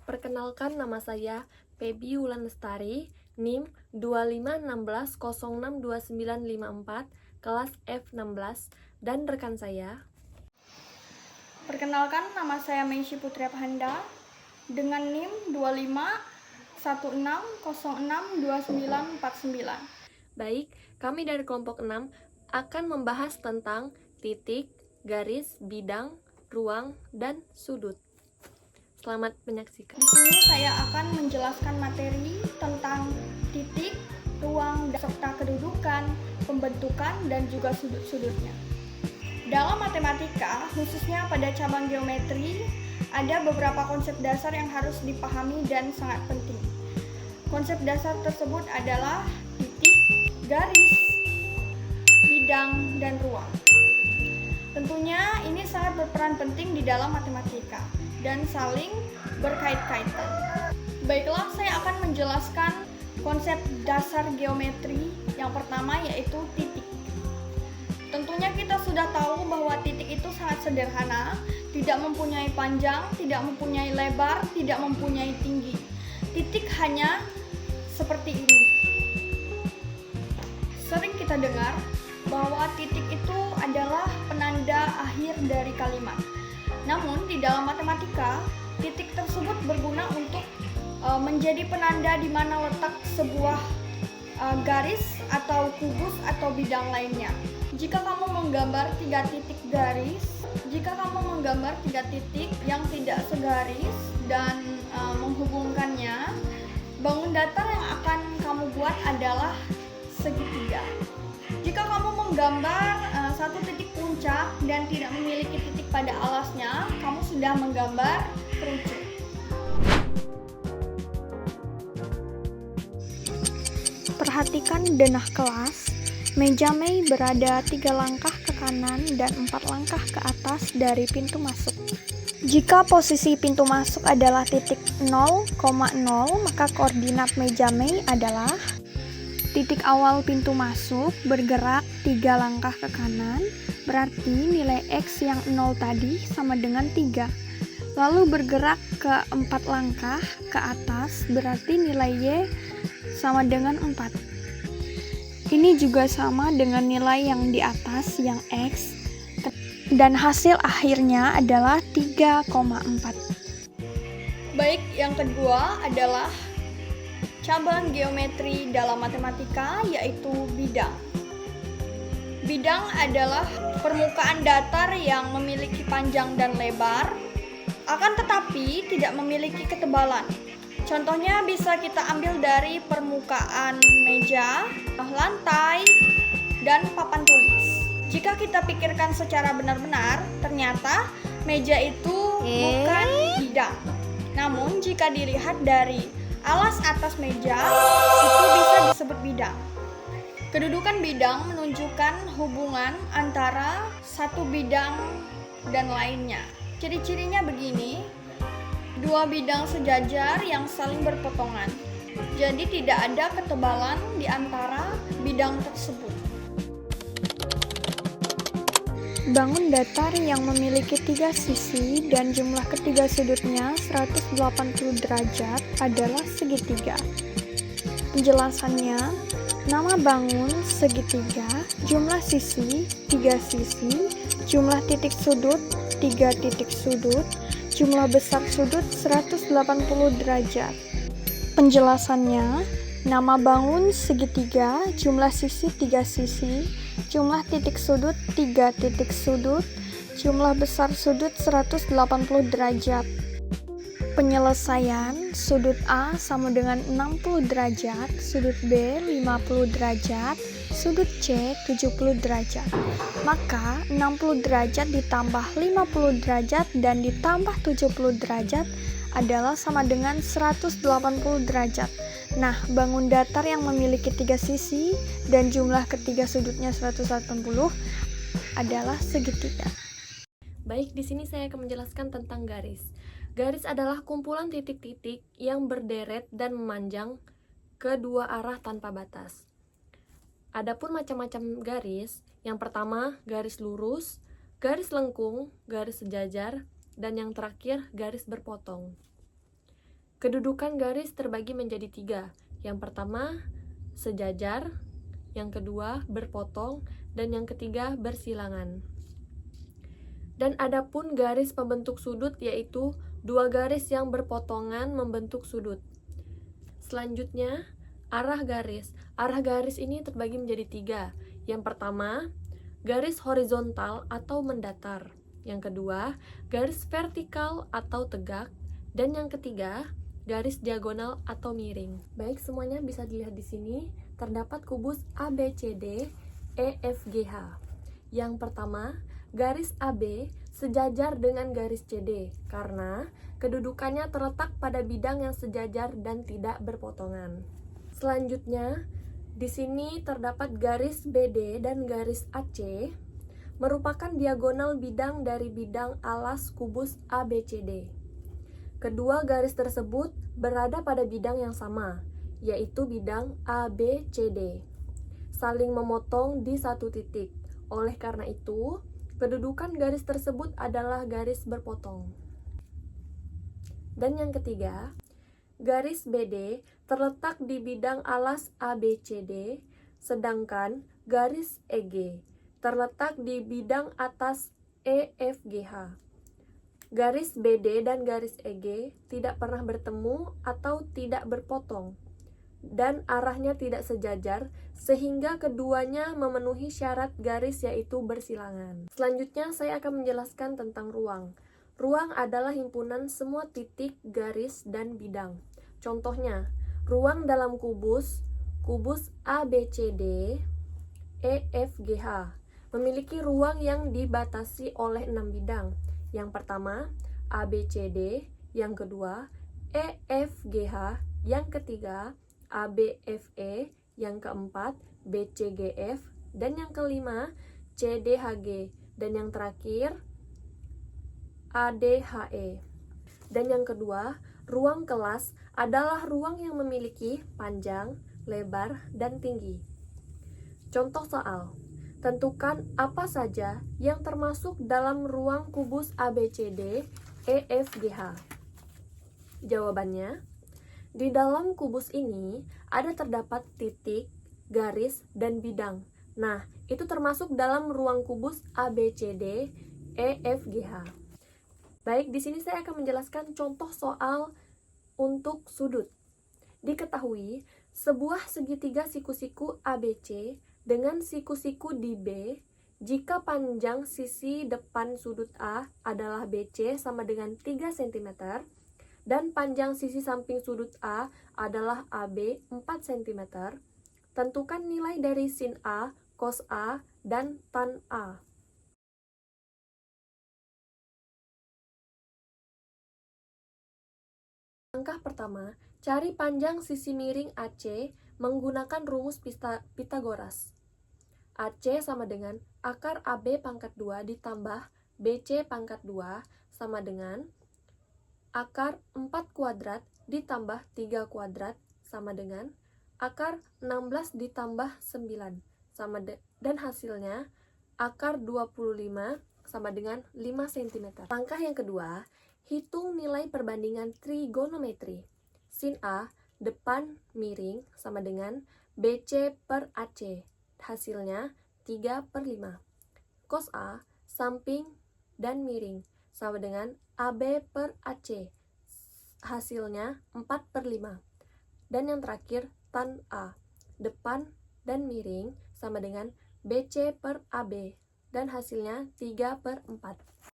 Perkenalkan, nama saya Feby Wulan Lestari, NIM 2516062954, kelas F16, dan rekan saya. Perkenalkan, nama saya Meisy Putri Apahanda dengan NIM 2516062949. Baik, kami dari kelompok 6 akan membahas tentang titik, garis, bidang, ruang, dan sudut. Selamat menyaksikan. Di sini saya akan menjelaskan materi tentang titik, ruang, serta kedudukan, pembentukan, dan juga sudut-sudutnya. Dalam matematika, khususnya pada cabang geometri, ada beberapa konsep dasar yang harus dipahami dan sangat penting. Konsep dasar tersebut adalah titik, garis, bidang, dan ruang. Tentunya ini sangat berperan penting di dalam matematika dan saling berkait-kaitan. Baiklah, saya akan menjelaskan konsep dasar geometri yang pertama, yaitu titik. Tentunya kita sudah tahu bahwa titik itu sangat sederhana, tidak mempunyai panjang, tidak mempunyai lebar, tidak mempunyai tinggi. Titik hanya seperti ini. Sering kita dengar bahwa titik itu adalah penanda akhir dari kalimat. Namun di dalam matematika, titik tersebut berguna untuk menjadi penanda di mana letak sebuah garis atau kubus atau bidang lainnya. Jika kamu menggambar 3 titik garis, jika kamu menggambar 3 titik yang tidak segaris dan menghubungkannya, bangun datar yang akan kamu buat adalah segitiga. Jika kamu menggambar satu titik puncak dan tidak memiliki titik pada alasnya, kamu sudah menggambar kerucut. Perhatikan denah kelas. Meja Mei berada 3 langkah ke kanan dan 4 langkah ke atas dari pintu masuk. Jika posisi pintu masuk adalah titik 0,0, maka koordinat meja Mei adalah titik awal pintu masuk bergerak 3 langkah ke kanan, berarti nilai X yang 0 tadi sama dengan 3. Lalu bergerak ke 4 langkah ke atas, berarti nilai Y sama dengan 4. Ini juga sama dengan nilai yang di atas, yang X, dan hasil akhirnya adalah 3,4. Baik, yang kedua adalah cabang geometri dalam matematika, yaitu bidang. Bidang adalah permukaan datar yang memiliki panjang dan lebar, akan tetapi tidak memiliki ketebalan. Contohnya bisa kita ambil dari permukaan meja, lantai, dan papan tulis. Jika kita pikirkan secara benar-benar, ternyata meja itu bukan bidang. Namun jika dilihat dari alas atas meja, itu bisa disebut bidang. Kedudukan bidang menunjukkan hubungan antara satu bidang dan lainnya. Ciri-cirinya begini: 2 bidang sejajar yang saling berpotongan. Jadi tidak ada ketebalan di antara bidang tersebut. Bangun datar yang memiliki 3 sisi dan jumlah ketiga sudutnya 180 derajat adalah segitiga. Penjelasannya, nama bangun segitiga, jumlah sisi 3 sisi, jumlah titik sudut 3 titik sudut, jumlah besar sudut 180 derajat. Penjelasannya, nama bangun segitiga, jumlah sisi 3 sisi, jumlah titik sudut 3 titik sudut, jumlah besar sudut 180 derajat. Penyelesaian, sudut A sama dengan 60 derajat, sudut B 50 derajat, sudut C 70 derajat. Maka 60 derajat ditambah 50 derajat dan ditambah 70 derajat adalah sama dengan 180 derajat. Nah, bangun datar yang memiliki 3 sisi dan jumlah ketiga sudutnya 180 adalah segitiga. Baik, di sini saya akan menjelaskan tentang garis. Garis adalah kumpulan titik-titik yang berderet dan memanjang ke dua arah tanpa batas. Adapun macam-macam garis, yang pertama garis lurus, garis lengkung, garis sejajar, dan yang terakhir garis berpotong. Kedudukan garis terbagi menjadi 3. Yang pertama, sejajar, yang kedua, berpotong, dan yang ketiga, bersilangan. Dan adapun garis pembentuk sudut yaitu 2 garis yang berpotongan membentuk sudut. Selanjutnya, arah garis. Arah garis ini terbagi menjadi 3. Yang pertama, garis horizontal atau mendatar. Yang kedua, garis vertikal atau tegak. Dan yang ketiga, garis diagonal atau miring. Baik, semuanya bisa dilihat di sini. Terdapat kubus ABCD, EFGH. Yang pertama, garis AB sejajar dengan garis CD karena kedudukannya terletak pada bidang yang sejajar dan tidak berpotongan. Selanjutnya, di sini terdapat garis BD dan garis AC merupakan diagonal bidang dari bidang alas kubus ABCD. Kedua garis tersebut berada pada bidang yang sama, yaitu bidang ABCD, saling memotong di satu titik. Oleh karena itu, kedudukan garis tersebut adalah garis berpotong. Dan yang ketiga, garis BD terletak di bidang alas ABCD, sedangkan garis EG terletak di bidang atas EFGH. Garis BD dan garis EG tidak pernah bertemu atau tidak berpotong, dan arahnya tidak sejajar, sehingga keduanya memenuhi syarat garis yaitu bersilangan. Selanjutnya, saya akan menjelaskan tentang ruang. Ruang adalah himpunan semua titik, garis, dan bidang. Contohnya, ruang dalam kubus ABCD, EFGH, memiliki ruang yang dibatasi oleh 6 bidang. Yang pertama, ABCD, yang kedua, EFGH, yang ketiga, ABFE, yang keempat, BCGF, dan yang kelima, CDHG, dan yang terakhir, ADHE. Dan yang kedua, ruang kelas adalah ruang yang memiliki panjang, lebar, dan tinggi. Contoh soal. Tentukan apa saja yang termasuk dalam ruang kubus ABCD EFGH. Jawabannya, di dalam kubus ini ada terdapat titik, garis, dan bidang. Nah, itu termasuk dalam ruang kubus ABCD EFGH. Baik, di sini saya akan menjelaskan contoh soal untuk sudut. Diketahui, sebuah segitiga siku-siku ABC dengan siku-siku di B, jika panjang sisi depan sudut A adalah BC sama dengan 3 cm, dan panjang sisi samping sudut A adalah AB 4 cm, tentukan nilai dari sin A, cos A, dan tan A. Langkah pertama, cari panjang sisi miring AC menggunakan rumus Pitagoras. AC sama dengan akar AB pangkat 2 ditambah BC pangkat 2 sama dengan akar 4 kuadrat ditambah 3 kuadrat sama dengan akar 16 ditambah 9 dan hasilnya akar 25 sama dengan 5 cm. Langkah yang kedua, hitung nilai perbandingan trigonometri. Sin A depan miring sama dengan BC per AC. Hasilnya 3/5. Cos A samping dan miring sama dengan AB per AC. Hasilnya 4/5. Dan yang terakhir tan A depan dan miring sama dengan BC per AB dan hasilnya 3/4.